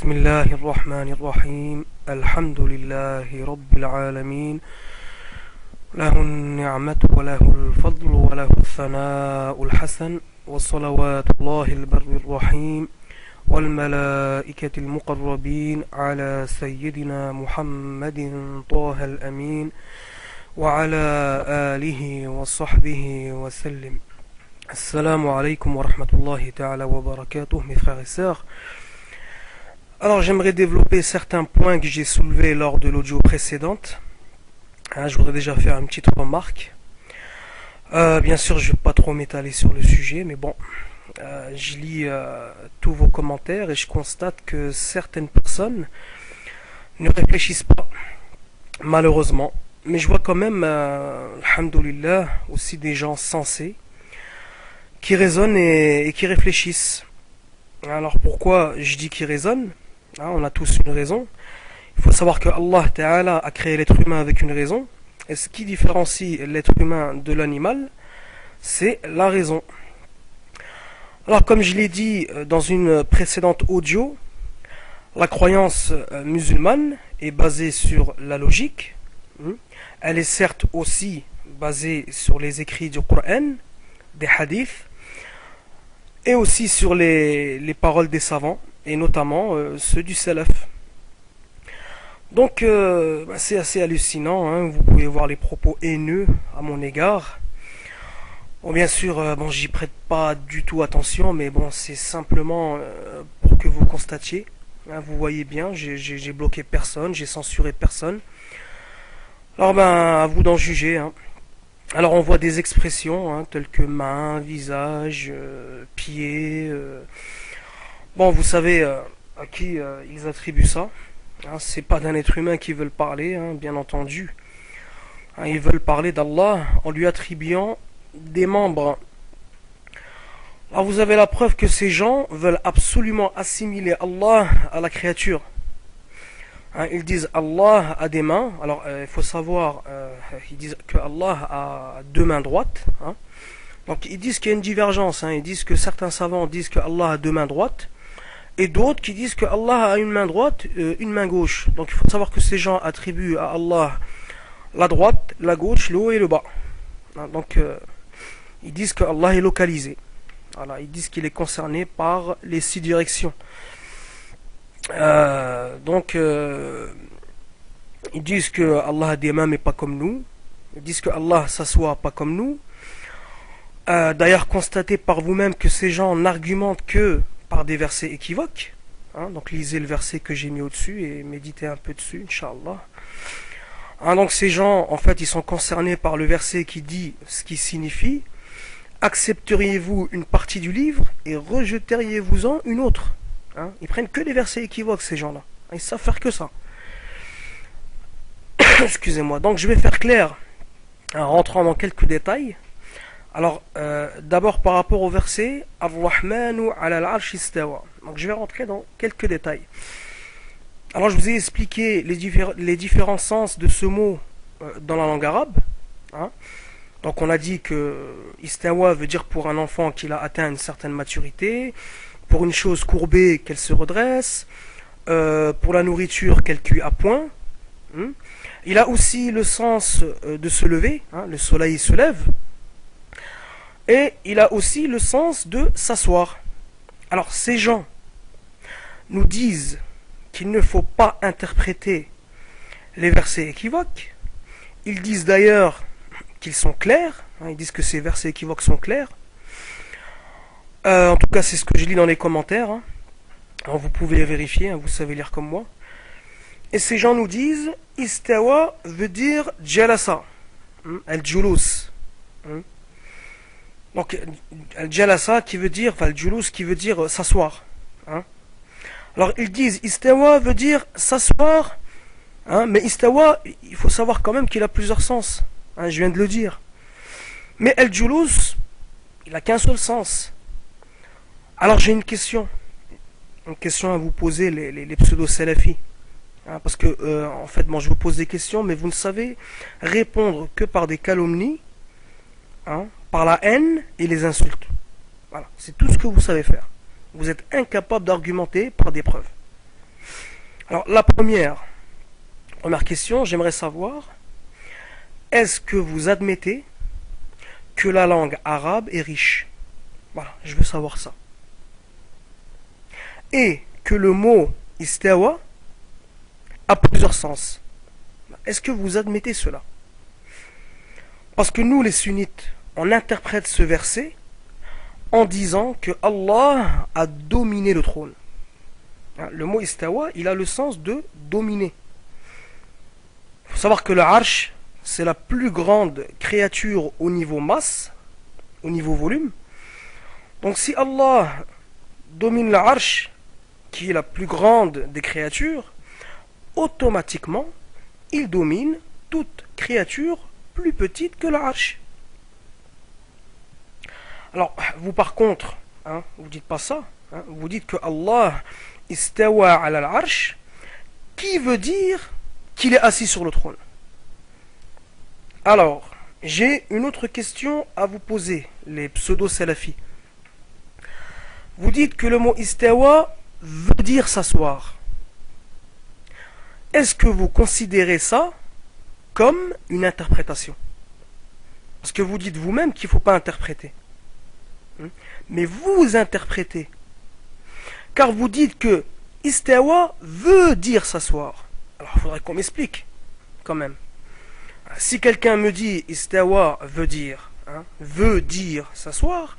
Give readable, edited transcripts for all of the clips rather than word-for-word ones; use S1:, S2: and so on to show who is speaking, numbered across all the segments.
S1: بسم الله الرحمن الرحيم الحمد لله رب العالمين له النعمة وله الفضل وله الثناء الحسن وصلوات الله البر الرحيم والملائكة المقربين على سيدنا محمد طه الأمين وعلى آله وصحبه وسلم. Assalamu alaikum wa rahmatullahi ta'ala wa barakatuh, mes frères et sœurs. Alors j'aimerais développer certains points que j'ai soulevés lors de l'audio précédente. Je voudrais déjà faire une petite remarque. Bien sûr, je ne vais pas trop m'étaler sur le sujet, mais bon, je lis tous vos commentaires et je constate que certaines personnes ne réfléchissent pas, malheureusement. Mais je vois quand même, alhamdoulilah, aussi des gens sensés qui raisonnent et qui réfléchissent. Alors pourquoi je dis qu'ils raisonnent? On a tous une raison. Il faut savoir que Allah Ta'ala a créé l'être humain avec une raison. Et ce qui différencie l'être humain de l'animal, c'est la raison. Alors comme je l'ai dit dans une précédente audio, la croyance musulmane est basée sur la logique. Elle est certes aussi basée sur les écrits du Coran, des hadiths, et aussi sur les paroles des savants, et notamment ceux du salaf. Donc c'est assez hallucinant, vous pouvez voir les propos haineux à mon égard. Bon, bien sûr, j'y prête pas du tout attention, mais bon, c'est simplement pour que vous constatiez. Vous voyez bien, j'ai bloqué personne, j'ai censuré personne. Alors à vous d'en juger. Alors on voit des expressions telles que main, visage, pied. Bon, vous savez à qui ils attribuent ça. C'est pas d'un être humain qu'ils veulent parler, bien entendu. Ils veulent parler d'Allah en lui attribuant des membres. Alors vous avez la preuve que ces gens veulent absolument assimiler Allah à la créature. Ils disent Allah a des mains. Alors il faut savoir, ils disent que Allah a deux mains droites. Donc ils disent qu'il y a une divergence. Ils disent que certains savants disent que Allah a deux mains droites, et d'autres qui disent que Allah a une main droite, une main gauche. Donc il faut savoir que ces gens attribuent à Allah la droite, la gauche, le haut et le bas. Donc ils disent que Allah est localisé. Voilà, ils disent qu'il est concerné par les 6 directions. Donc ils disent que Allah a des mains mais pas comme nous. Ils disent que Allah s'assoit pas comme nous. D'ailleurs, constatez par vous-même que ces gens n'argumentent que par des versets équivoques. Donc lisez le verset que j'ai mis au-dessus et méditez un peu dessus, Inch'Allah. Donc ces gens, en fait, ils sont concernés par le verset qui dit ce qui signifie: accepteriez-vous une partie du livre et rejeteriez-vous-en une autre? Ils prennent que des versets équivoques, ces gens-là. Ils savent faire que ça. Excusez-moi. Donc je vais faire clair en rentrant dans quelques détails. Alors, d'abord par rapport au verset Ar-Rahmanu ala al-Arsh istawa. Donc je vais rentrer dans quelques détails. Alors je vous ai expliqué les différents sens de ce mot dans la langue arabe. Donc on a dit que istawa veut dire pour un enfant qu'il a atteint une certaine maturité, pour une chose courbée qu'elle se redresse, pour la nourriture qu'elle cuit à point. Il a aussi le sens de se lever, le soleil se lève. Et il a aussi le sens de s'asseoir. Alors ces gens nous disent qu'il ne faut pas interpréter les versets équivoques. Ils disent d'ailleurs qu'ils sont clairs. Ils disent que ces versets équivoques sont clairs. En tout cas, c'est ce que je lis dans les commentaires. Alors, vous pouvez les vérifier, vous savez lire comme moi. Et ces gens nous disent Istawa veut dire Jalasa, al-Julus. Donc, al-Jalasa qui veut dire, al-Julus qui veut dire s'asseoir. Alors, ils disent Istawa veut dire s'asseoir, mais Istawa, il faut savoir quand même qu'il a plusieurs sens. Je viens de le dire. Mais al-Julus, il n'a qu'un seul sens. Alors j'ai une question à vous poser, les pseudo-salafis. Parce que, en fait, je vous pose des questions, mais vous ne savez répondre que par des calomnies, par la haine et les insultes. Voilà, c'est tout ce que vous savez faire. Vous êtes incapable d'argumenter par des preuves. Alors la première question, j'aimerais savoir, est-ce que vous admettez que la langue arabe est riche? Voilà, je veux savoir ça. Et que le mot istawa a plusieurs sens. Est-ce que vous admettez cela? Parce que nous, les sunnites, on interprète ce verset en disant que Allah a dominé le trône. Le mot istawa, il a le sens de dominer. Il faut savoir que le arsh, c'est la plus grande créature au niveau masse, au niveau volume. Donc si Allah domine le arsh, qui est la plus grande des créatures, automatiquement, il domine toute créature plus petite que le arsh. Alors, vous par contre, vous dites pas ça, vous dites que Allah istawa ala al-arsh, qui veut dire qu'il est assis sur le trône. Alors, j'ai une autre question à vous poser, les pseudo-salafis. Vous dites que le mot istawa veut dire s'asseoir. Est-ce que vous considérez ça comme une interprétation? Parce que vous dites vous-même qu'il ne faut pas interpréter. Mais vous interprétez. Car vous dites que istawa veut dire s'asseoir. Alors il faudrait qu'on m'explique, quand même. Si quelqu'un me dit istawa veut dire s'asseoir,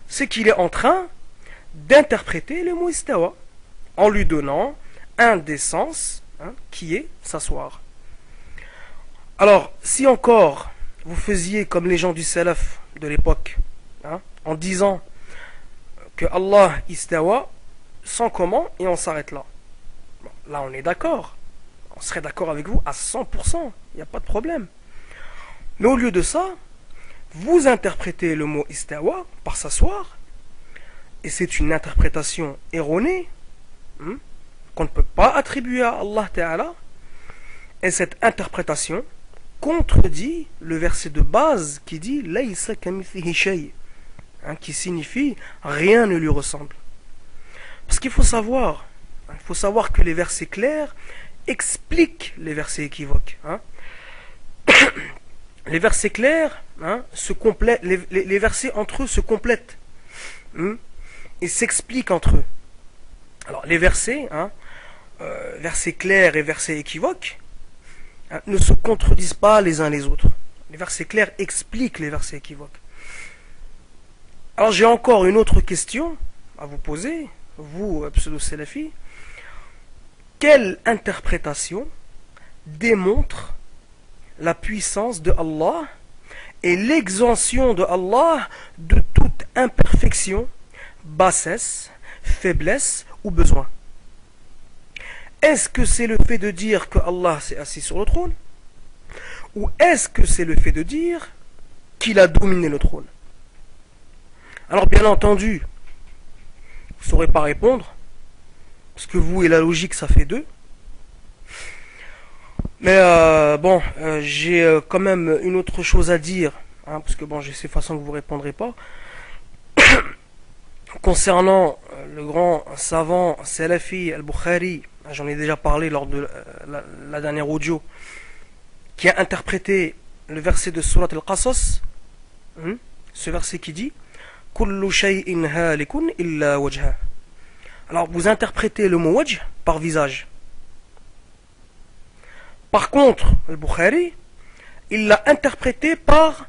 S1: c'est qu'il est en train d'interpréter le mot istawa en lui donnant un des sens qui est s'asseoir. Alors, si encore vous faisiez comme les gens du salaf de l'époque, en disant que Allah istawa sans comment et on s'arrête là. Bon, là on est d'accord. On serait d'accord avec vous à 100%. Il n'y a pas de problème. Mais au lieu de ça, vous interprétez le mot istawa par s'asseoir, et c'est une interprétation erronée qu'on ne peut pas attribuer à Allah Ta'ala, et cette interprétation contredit le verset de base qui dit Laysa kamithlihi shay, qui signifie rien ne lui ressemble. Parce qu'il faut savoir, que les versets clairs expliquent les versets équivoques. Les versets clairs se complètent, les versets entre eux se complètent et s'expliquent entre eux. Alors les versets, versets clairs et versets équivoques, ne se contredisent pas les uns les autres. Les versets clairs expliquent les versets équivoques. Alors j'ai encore une autre question à vous poser, vous pseudo-salafis. Quelle interprétation démontre la puissance de Allah et l'exemption de Allah de toute imperfection, bassesse, faiblesse ou besoin? Est-ce que c'est le fait de dire que Allah s'est assis sur le trône? Ou est-ce que c'est le fait de dire qu'il a dominé le trône? Alors bien entendu, vous ne saurez pas répondre, parce que vous et la logique ça fait deux. Mais j'ai quand même une autre chose à dire, parce que je sais de toute façon que vous ne répondrez pas. Concernant le grand savant Salafi al-Bukhari, j'en ai déjà parlé lors de la dernière audio, qui a interprété le verset de Surat al-Qasas, ce verset qui dit Kullu shay'in halikun illa wajha. Alors vous interprétez le mot wajh par visage. Par contre, al-Bukhari, il l'a interprété par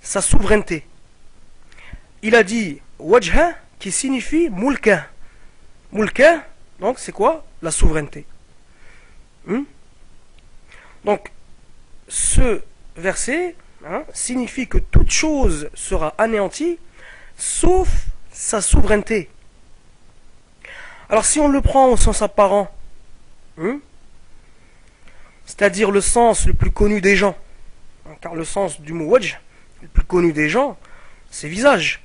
S1: sa souveraineté. Il a dit wajha qui signifie mulka. Mulka, donc c'est quoi? La souveraineté. Donc, ce verset signifie que toute chose sera anéantie sauf sa souveraineté. Alors si on le prend au sens apparent, c'est-à-dire le sens le plus connu des gens, car le sens du mot wajh, le plus connu des gens, c'est visage.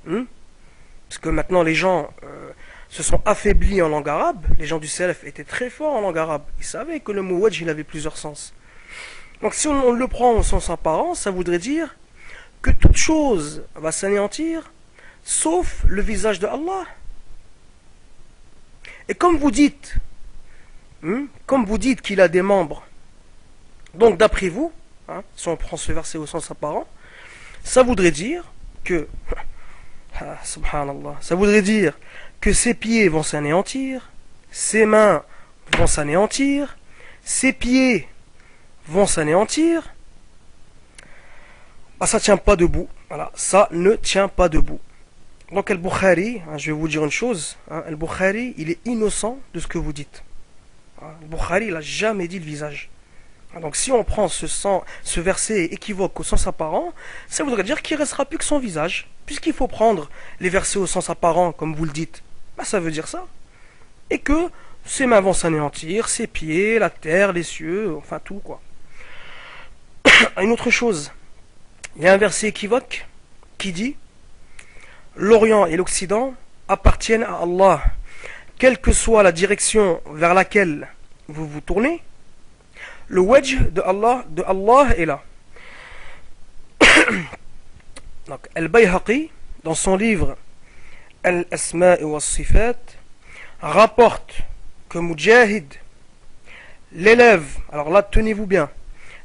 S1: Parce que maintenant les gens se sont affaiblis en langue arabe, les gens du salaf étaient très forts en langue arabe, ils savaient que le mot wajh il avait plusieurs sens. Donc si on le prend au sens apparent, ça voudrait dire que toute chose va s'anéantir, sauf le visage de Allah. Et comme vous dites comme vous dites qu'il a des membres, donc d'après vous, si on prend ce verset au sens apparent, ça voudrait dire que, subhanallah, ça voudrait dire que ses pieds vont s'anéantir, ses mains vont s'anéantir, ses pieds vont s'anéantir. Ah, ça tient pas debout. Voilà, ça ne tient pas debout. Donc Al-Bukhari, je vais vous dire une chose, Al-Bukhari, il est innocent de ce que vous dites. Al-Bukhari, il n'a jamais dit le visage. Donc si on prend ce verset équivoque au sens apparent, ça voudrait dire qu'il ne restera plus que son visage. Puisqu'il faut prendre les versets au sens apparent, comme vous le dites, ça veut dire ça. Et que ses mains vont s'anéantir, ses pieds, la terre, les cieux, enfin tout quoi. Une autre chose, il y a un verset équivoque qui dit l'Orient et l'Occident appartiennent à Allah. Quelle que soit la direction vers laquelle vous vous tournez, le wajh de Allah est là. Donc, Al-Bayhaqi, dans son livre Al-Asma' wa Sifat, rapporte que Mujahid, l'élève, alors là tenez-vous bien,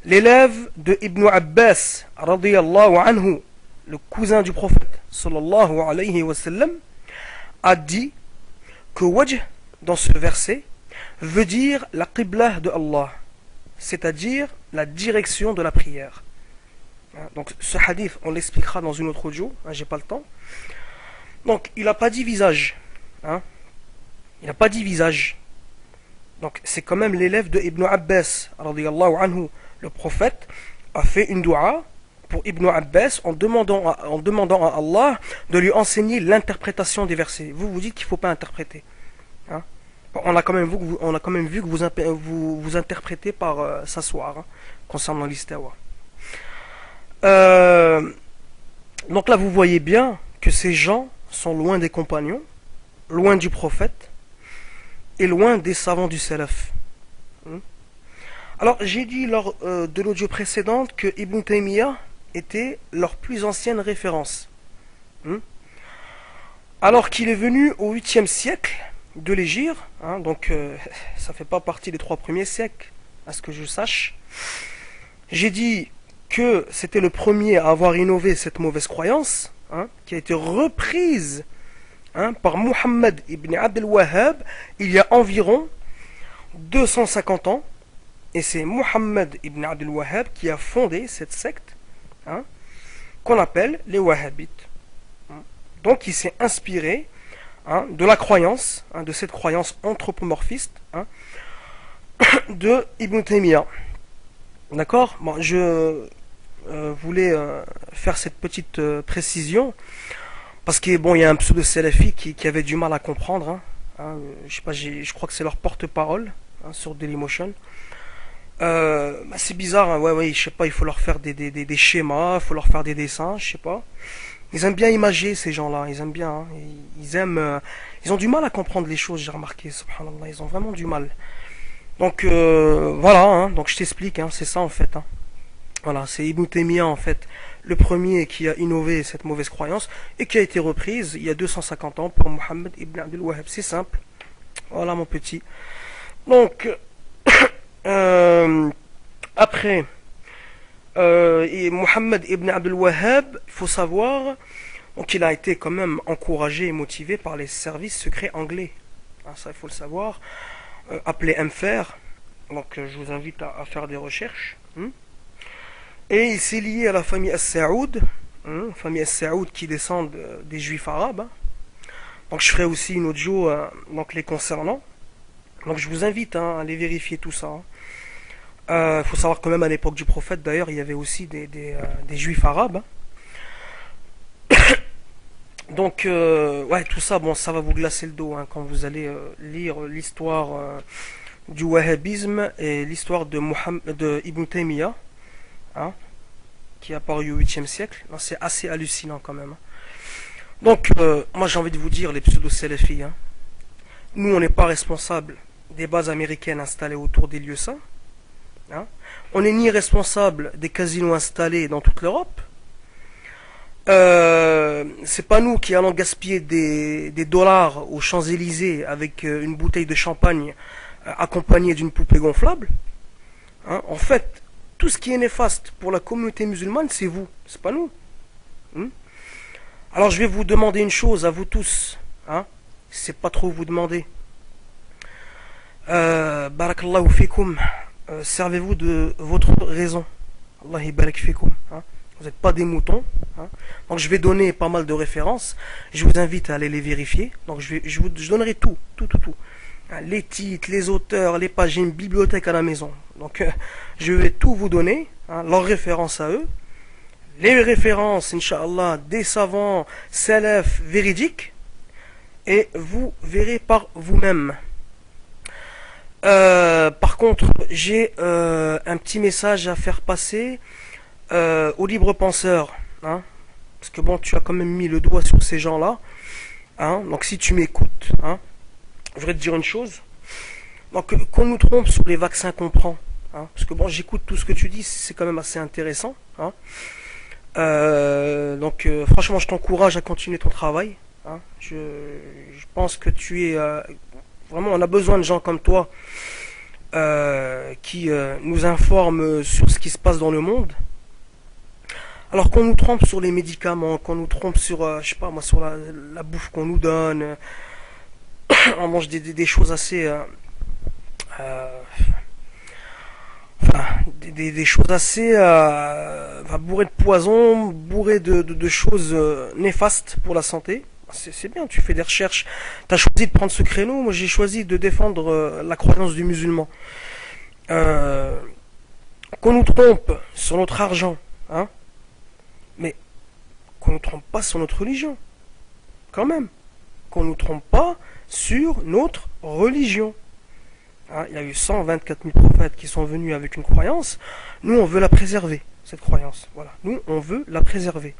S1: l'élève de Ibn Abbas, radiyallahu anhu, le cousin du prophète, sallallahu alayhi wa sallam, a dit que wajh, dans ce verset, veut dire la qibla de Allah, c'est-à-dire la direction de la prière. Donc ce hadith, on l'expliquera dans une autre audio, j'ai pas le temps. Donc il n'a pas dit visage. Il n'a pas dit visage. Donc c'est quand même l'élève de Ibn Abbas, radiyallahu anhu. Le prophète a fait une dua pour Ibn Abbas en demandant à Allah de lui enseigner l'interprétation des versets. Vous dites qu'il ne faut pas interpréter. On a quand même vu que vous interprétez par s'asseoir concernant l'istawa. Donc là vous voyez bien que ces gens sont loin des compagnons, loin du prophète et loin des savants du salaf. Alors j'ai dit lors de l'audio précédente que Ibn Taymiyyah était leur plus ancienne référence. Alors qu'il est venu au 8e siècle de l'Hégire, donc ça fait pas partie des 3 premiers siècles, à ce que je sache. J'ai dit que c'était le premier à avoir innové cette mauvaise croyance, qui a été reprise par Muhammad ibn Abdel Wahhab il y a environ 250 ans, et c'est Muhammad ibn Abdel Wahhab qui a fondé cette secte qu'on appelle les Wahhabites. Donc il s'est inspiré de la croyance, de cette croyance anthropomorphiste de Ibn Taymiyyah. D'accord. Bon, je voulais faire cette petite précision parce que bon, il y a un pseudo salafi qui avait du mal à comprendre. Je sais pas, je crois que c'est leur porte-parole sur Dailymotion. C'est bizarre, ouais, je sais pas, il faut leur faire des schémas, il faut leur faire des dessins, je sais pas. Ils aiment bien imager ces gens-là, ils aiment bien, ils ont du mal à comprendre les choses, j'ai remarqué, subhanallah, ils ont vraiment du mal. Donc voilà, donc je t'explique, c'est ça en fait. Voilà, c'est Ibn Taymiyyah en fait, le premier qui a innové cette mauvaise croyance et qui a été reprise il y a 250 ans par Muhammad ibn Abdel Wahhab. C'est simple. Voilà mon petit. Donc après. Et Muhammad ibn Abdel Wahhab, il faut savoir, donc il a été quand même encouragé et motivé par les services secrets anglais. Ça, il faut le savoir. Appelé MFR. Donc, je vous invite à faire des recherches. Et il s'est lié à la famille As-Saoud, famille As-Saoud qui descend des juifs arabes. Donc, je ferai aussi une audio donc les concernant. Donc, je vous invite à aller vérifier tout ça. Faut savoir quand même à l'époque du prophète d'ailleurs il y avait aussi des juifs arabes. Donc ouais, tout ça, bon, ça va vous glacer le dos quand vous allez lire l'histoire du wahhabisme et l'histoire de Ibn Taymiyyah, qui est apparu au 8e siècle. C'est assez hallucinant quand même. Donc moi j'ai envie de vous dire, les pseudo-salafis, nous on n'est pas responsable des bases américaines installées autour des lieux saints. On n'est ni responsable des casinos installés dans toute l'Europe. C'est pas nous qui allons gaspiller des dollars aux Champs-Élysées avec une bouteille de champagne accompagné d'une poupée gonflable. Hein. En fait, tout ce qui est néfaste pour la communauté musulmane, c'est vous, c'est pas nous. Hein. Alors je vais vous demander une chose à vous tous. Hein. C'est pas trop vous demander. Barakallahu fikum. Servez-vous de votre raison. Allah barak fikum. Hein. Vous n'êtes pas des moutons. Hein. Donc je vais donner pas mal de références. Je vous invite à aller les vérifier. Donc je donnerai tout. Hein, les titres, les auteurs, les pages, j'ai une bibliothèque à la maison. Donc je vais tout vous donner. Hein, leurs références à eux. Les références, Inch'Allah, des savants, salaf, véridiques. Et vous verrez par vous-même. Par contre, j'ai un petit message à faire passer aux libres penseurs, hein, parce que bon, tu as quand même mis le doigt sur ces gens-là, hein, donc si tu m'écoutes, hein, je voudrais te dire une chose, donc qu'on nous trompe sur les vaccins qu'on prend, hein, parce que bon, j'écoute tout ce que tu dis, c'est quand même assez intéressant, hein, donc franchement, je t'encourage à continuer ton travail, hein, je pense que tu es vraiment, on a besoin de gens comme toi qui nous informent sur ce qui se passe dans le monde. Alors qu'on nous trompe sur les médicaments, qu'on nous trompe sur, je sais pas moi, sur la bouffe qu'on nous donne, on mange des choses assez, enfin, des choses assez bourrées de poison, bourrées de choses néfastes pour la santé. C'est bien, tu fais des recherches. Tu as choisi de prendre ce créneau. Moi, j'ai choisi de défendre la croyance du musulman. Qu'on nous trompe sur notre argent, hein, mais qu'on ne nous trompe pas sur notre religion. Quand même. Qu'on ne nous trompe pas sur notre religion. Hein, il y a eu 124 000 prophètes qui sont venus avec une croyance. Nous, on veut la préserver, cette croyance. Voilà. Nous, on veut la préserver.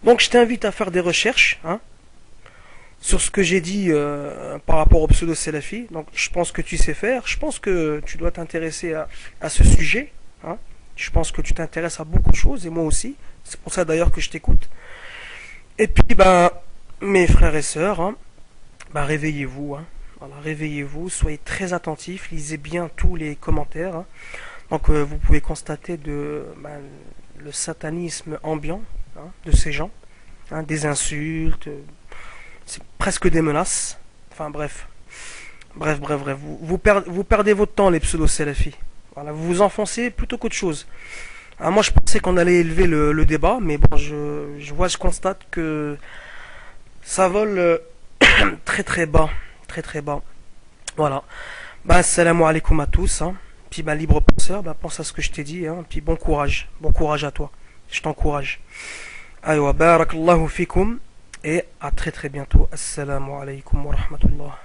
S1: Donc, je t'invite à faire des recherches, hein, sur ce que j'ai dit par rapport au pseudo-salafi. Donc je pense que tu sais faire, je pense que tu dois t'intéresser à ce sujet, hein. Je pense que tu t'intéresses à beaucoup de choses, et moi aussi, c'est pour ça d'ailleurs que je t'écoute. Et puis mes frères et sœurs, hein, réveillez-vous, hein. Voilà, réveillez-vous, soyez très attentifs, lisez bien tous les commentaires, hein. Donc vous pouvez constater le satanisme ambiant, hein, de ces gens, hein, des insultes, c'est presque des menaces. Enfin bref. Vous perdez votre temps, les pseudo-salafis. Voilà, vous vous enfoncez plutôt qu'autre chose. Alors, moi je pensais qu'on allait élever le débat, mais bon, je constate que ça vole très très bas. Très très bas. Voilà. Assalamu alaikum à tous. Hein. Puis libre penseur, pense à ce que je t'ai dit. Hein. Puis bon courage. Bon courage à toi. Je t'encourage. Aywa, barakallahu fikum. Et à très très bientôt. Assalamu alaikum wa rahmatullah.